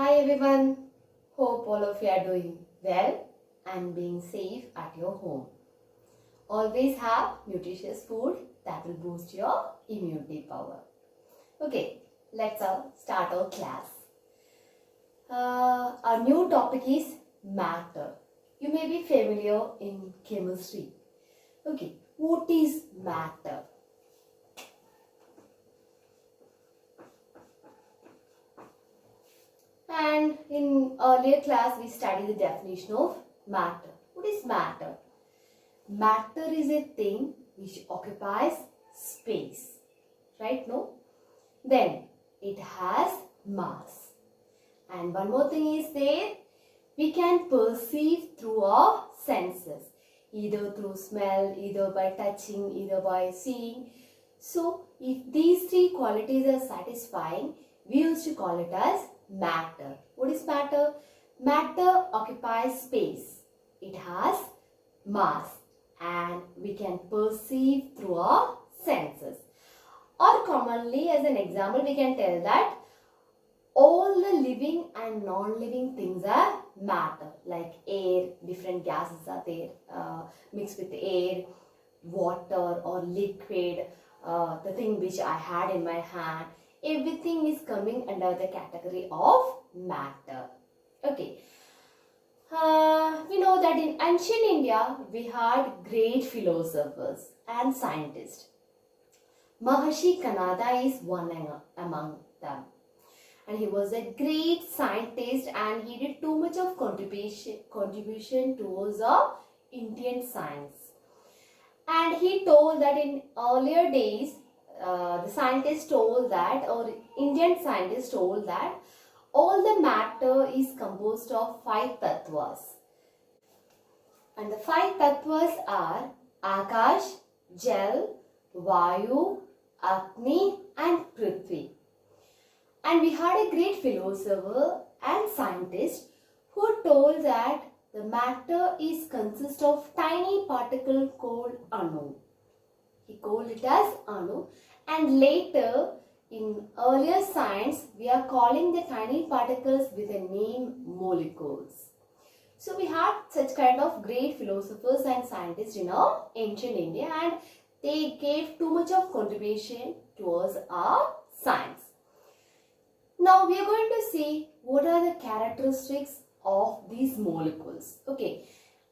Hi everyone, hope all of you are doing well and being safe at your home. Always have nutritious food that will boost your immunity power. Okay, let's start our class. Our new topic is matter. You may be familiar in chemistry. Okay, what is matter? And in earlier class we studied the definition of matter. What is matter? Matter is a thing which occupies space, right? No? Then it has mass. And one more thing is there, we can perceive through our senses, either through smell, either by touching, either by seeing. So if these three qualities are satisfying, we used to call it as matter. What is matter? Matter occupies space. It has mass and we can perceive through our senses. Or commonly, as an example, we can tell that all the living and non-living things are matter, like air, different gases are there mixed with air, water or liquid, the thing which I had in my hand, everything is coming under the category of matter. Okay. We know that in ancient India, we had great philosophers and scientists. Maharishi Kanada is one among them. And he was a great scientist and he did too much of contribution towards our Indian science. And he told that in earlier days, the scientists told that, or Indian scientists told that, all the matter is composed of 5 tattvas. And the 5 tattvas are Akash, Jal, Vayu, Agni and Prithvi. And we had a great philosopher and scientist who told that the matter is consist of tiny particle called Anu. He called it as Anu. And later, in earlier science, we are calling the tiny particles with the name molecules. So we had such kind of great philosophers and scientists in our ancient India and they gave too much of contribution towards our science. Now we are going to see what are the characteristics of these molecules. Okay,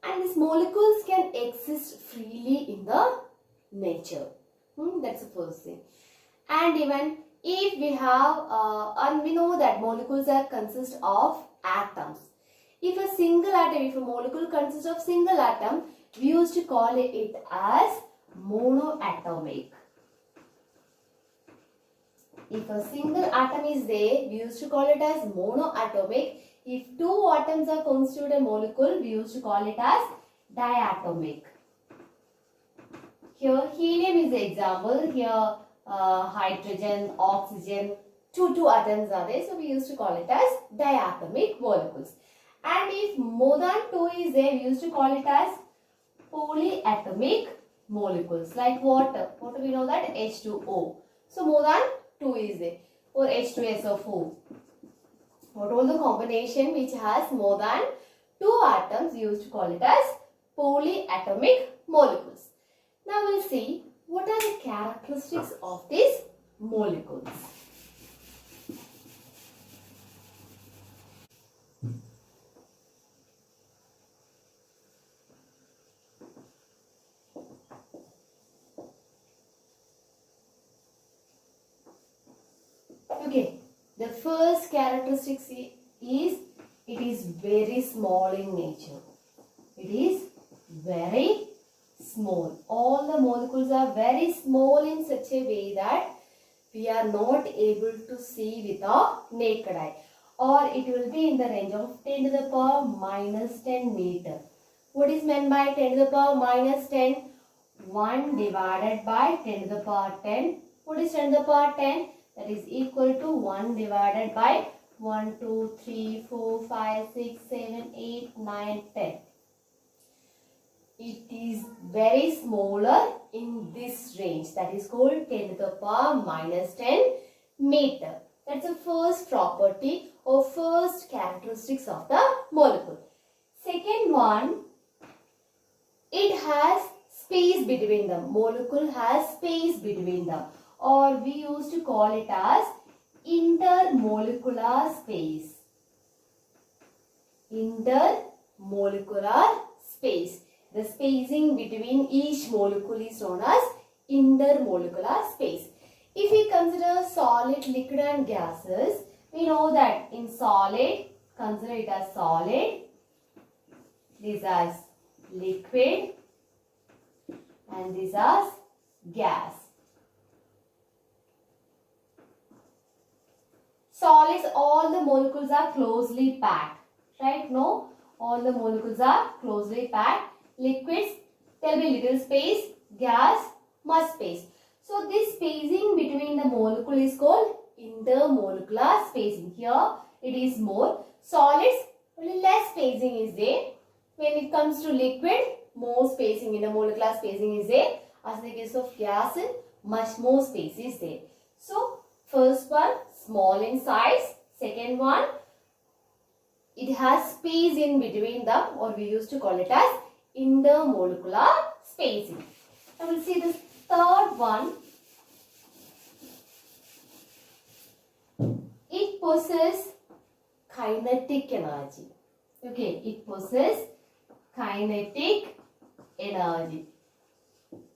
and these molecules can exist freely in the nature. That's the first thing. And even if we have, and we know that molecules consist of atoms. If a molecule consists of single atom, we used to call it as monoatomic. If a single atom is there, we used to call it as monoatomic. If 2 atoms are constituted a molecule, we used to call it as diatomic. Here helium is the example. Here hydrogen, oxygen, two atoms are there. So we used to call it as diatomic molecules. And if more than 2 is there, we used to call it as polyatomic molecules. Like water. Water we know that H2O. So more than 2 is there. Or H2SO4. What all the combination which has more than 2 atoms, we used to call it as polyatomic molecules. Now we'll see what are the characteristics of these molecules. Okay, the first characteristic is it is very small in nature. It is very small. All the molecules are very small in such a way that we are not able to see with our naked eye. Or it will be in the range of 10 to the power minus 10 meter. What is meant by 10 to the power minus 10? 1 divided by 10 to the power 10. What is 10 to the power 10? That is equal to 1 divided by 1, 2, 3, 4, 5, 6, 7, 8, 9, 10. It is very smaller in this range. That is called 10 to the power minus 10 meter. That's the first property or first characteristics of the molecule. Second one, it has space between them. Molecule has space between them, or we used to call it as intermolecular space. Intermolecular space. The spacing between each molecule is known as intermolecular space. If we consider solid, liquid and gases, we know that in solid, consider it as solid, this as liquid and this as gas. Solids, all the molecules are closely packed, right? No, all the molecules are closely packed. Liquids, there will be little space. Gas, much space. So this spacing between the molecule is called intermolecular spacing. Here it is more. Solids, only less spacing is there. When it comes to liquid, more spacing, intermolecular spacing is there. As in the case of gas, much more space is there. So first one, small in size. Second one, it has space in between them, or we used to call it as intermolecular spacing. Now we'll see this third one. It possesses kinetic energy. Okay, it possesses kinetic energy.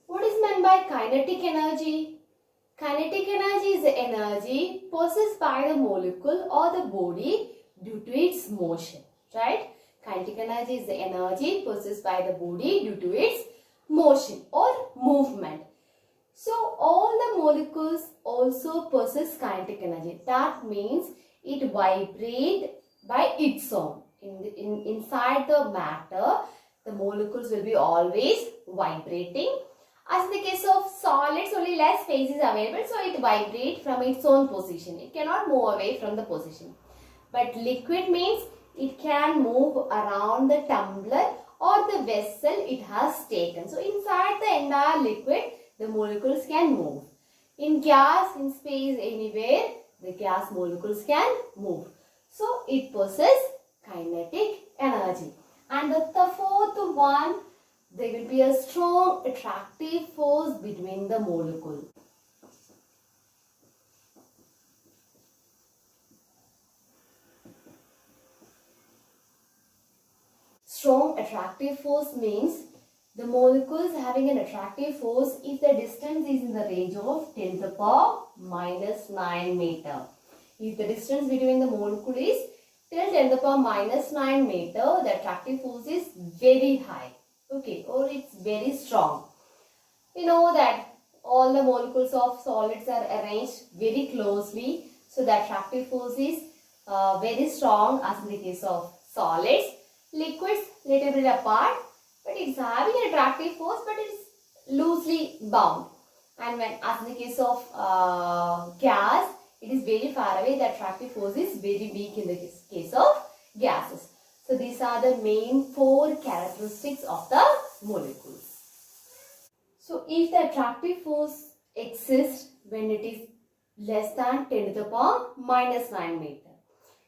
What is meant by kinetic energy? Kinetic energy is the energy possessed by the molecule or the body due to its motion, right? Kinetic energy is the energy possessed by the body due to its motion or movement. So all the molecules also possess kinetic energy. That means it vibrates by its own. Inside the matter, the molecules will be always vibrating. As in the case of solids, only less space is available, so it vibrates from its own position. It cannot move away from the position. But liquid means it can move around the tumbler or the vessel it has taken. So inside the entire liquid, the molecules can move. In gas, in space, anywhere, the gas molecules can move. So it possesses kinetic energy. And the fourth one, there will be a strong attractive force between the molecules. Strong attractive force means the molecules having an attractive force if the distance is in the range of 10 to the power minus 9 meter. If the distance between the molecule is till 10 to the power minus 9 meter, the attractive force is very high. Okay, or it's very strong. We know that all the molecules of solids are arranged very closely. So the attractive force is very strong as in the case of solids. Liquids little bit apart, but it's having an attractive force, but it's loosely bound. And when, as in the case of gas, it is very far away. The attractive force is very weak in the case of gases. So these are the main four characteristics of the molecules. So if the attractive force exists when it is less than 10 to the power minus 9 meter.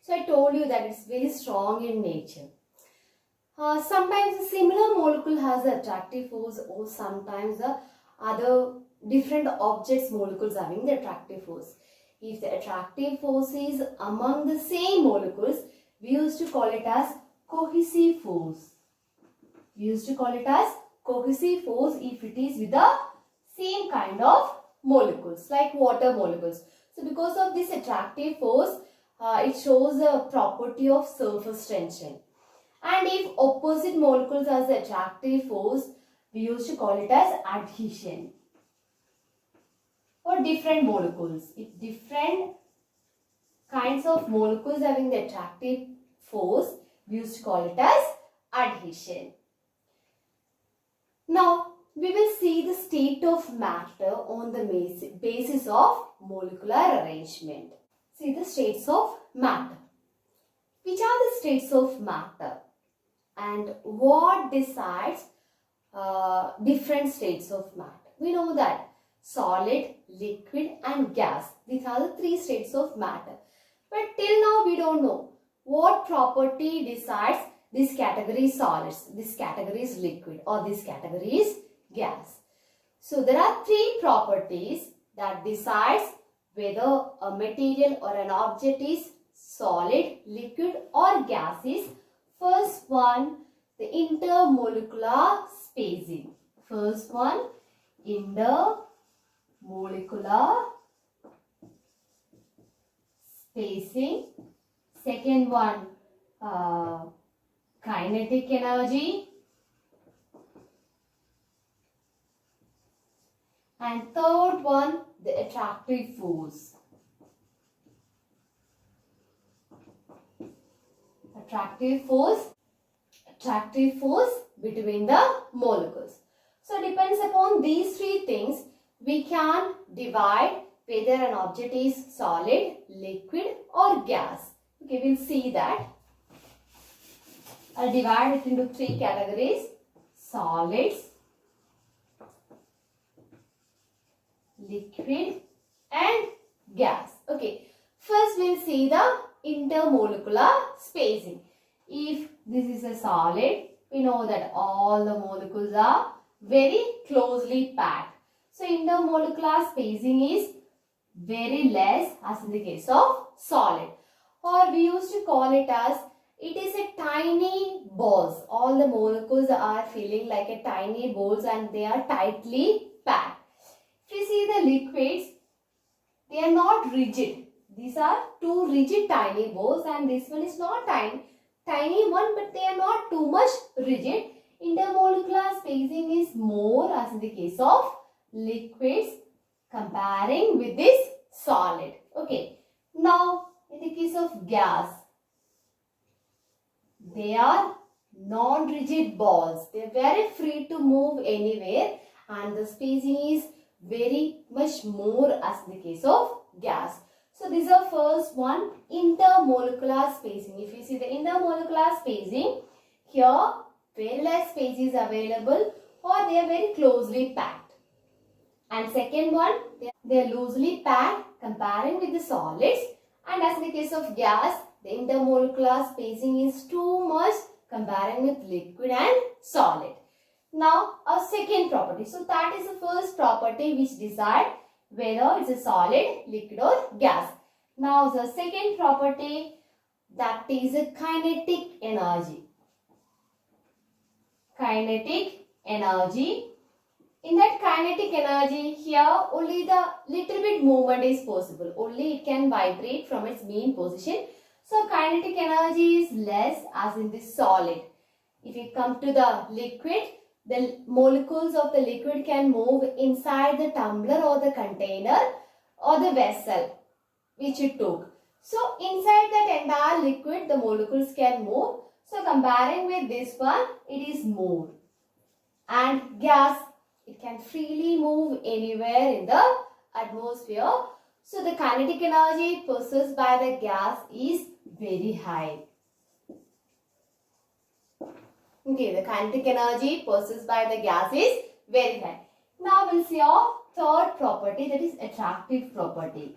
So I told you that it's very strong in nature. Sometimes a similar molecule has the attractive force, or sometimes the other different objects molecules having the attractive force. If the attractive force is among the same molecules, we used to call it as cohesive force. We used to call it as cohesive force if it is with the same kind of molecules, like water molecules. So because of this attractive force, it shows a property of surface tension. And if opposite molecules has the attractive force, we used to call it as adhesion. Or different molecules. If different kinds of molecules having the attractive force, we used to call it as adhesion. Now, we will see the state of matter on the basis of molecular arrangement. See the states of matter. Which are the states of matter? And what decides different states of matter? We know that solid, liquid and gas. These are the three states of matter. But till now we don't know what property decides this category is solids, this category is liquid, or this category is gas. So there are three properties that decides whether a material or an object is solid, liquid or gaseous. First one, the intermolecular spacing. First one, intermolecular spacing. Second one, kinetic energy. And third one, the attractive force. Attractive force between the molecules. So depends upon these three things, we can divide whether an object is solid, liquid or gas. Okay, we'll see that. I'll divide it into three categories: solids, liquid and gas. Okay, first we'll see the intermolecular spacing. If this is a solid, we know that all the molecules are very closely packed. So intermolecular spacing is very less as in the case of solid. Or we used to call it as, it is a tiny balls. All the molecules are feeling like a tiny balls and they are tightly packed. If you see the liquids, they are not rigid. These are two rigid tiny balls, and this one is not tiny one, but they are not too much rigid. Intermolecular spacing is more as in the case of liquids comparing with this solid. Okay. Now in the case of gas, they are non-rigid balls. They are very free to move anywhere, and the spacing is very much more as in the case of gas. So this is the first one, intermolecular spacing. If you see the intermolecular spacing, here very less space is available, or they are very closely packed. And second one, they are loosely packed comparing with the solids. And as in the case of gas, the intermolecular spacing is too much comparing with liquid and solid. Now, a second property. So that is the first property which decides whether it's a solid, liquid or gas. Now, the second property, that is a kinetic energy. Kinetic energy. In that kinetic energy, here only the little bit movement is possible. Only it can vibrate from its mean position. So kinetic energy is less as in the solid. If you come to the liquid, the molecules of the liquid can move inside the tumbler or the container or the vessel which it took. So inside that entire liquid, the molecules can move. So comparing with this one, it is more. And gas, it can freely move anywhere in the atmosphere. So the kinetic energy possessed by the gas is very high. Okay, the kinetic energy possessed by the gas is very high. Now we'll see our third property, that is attractive property.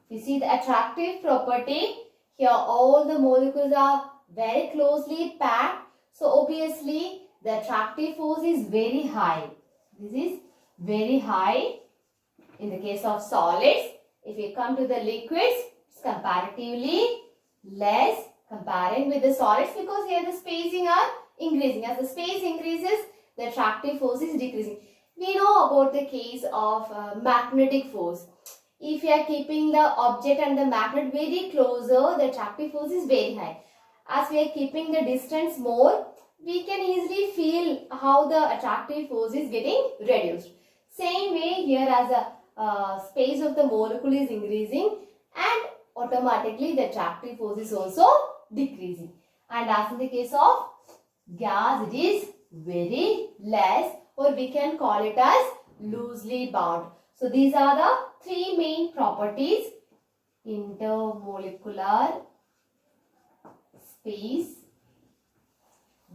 You see the attractive property, here all the molecules are very closely packed. So obviously the attractive force is very high. This is very high in the case of solids. If you come to the liquids, it's comparatively less comparing with the solids, because here the spacing are increasing. As the space increases, the attractive force is decreasing. We know about the case of magnetic force. If you are keeping the object and the magnet very closer, the attractive force is very high. As we are keeping the distance more, we can easily feel how the attractive force is getting reduced. Same way here, as the space of the molecule is increasing, and automatically the attractive force is also decreasing. And as in the case of gas, it is very less, or we can call it as loosely bound. So these are the three main properties: intermolecular space,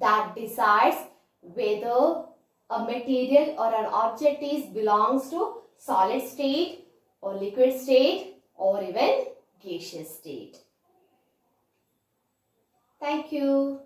that decides whether a material or an object belongs to solid state or liquid state or even gaseous state. Thank you.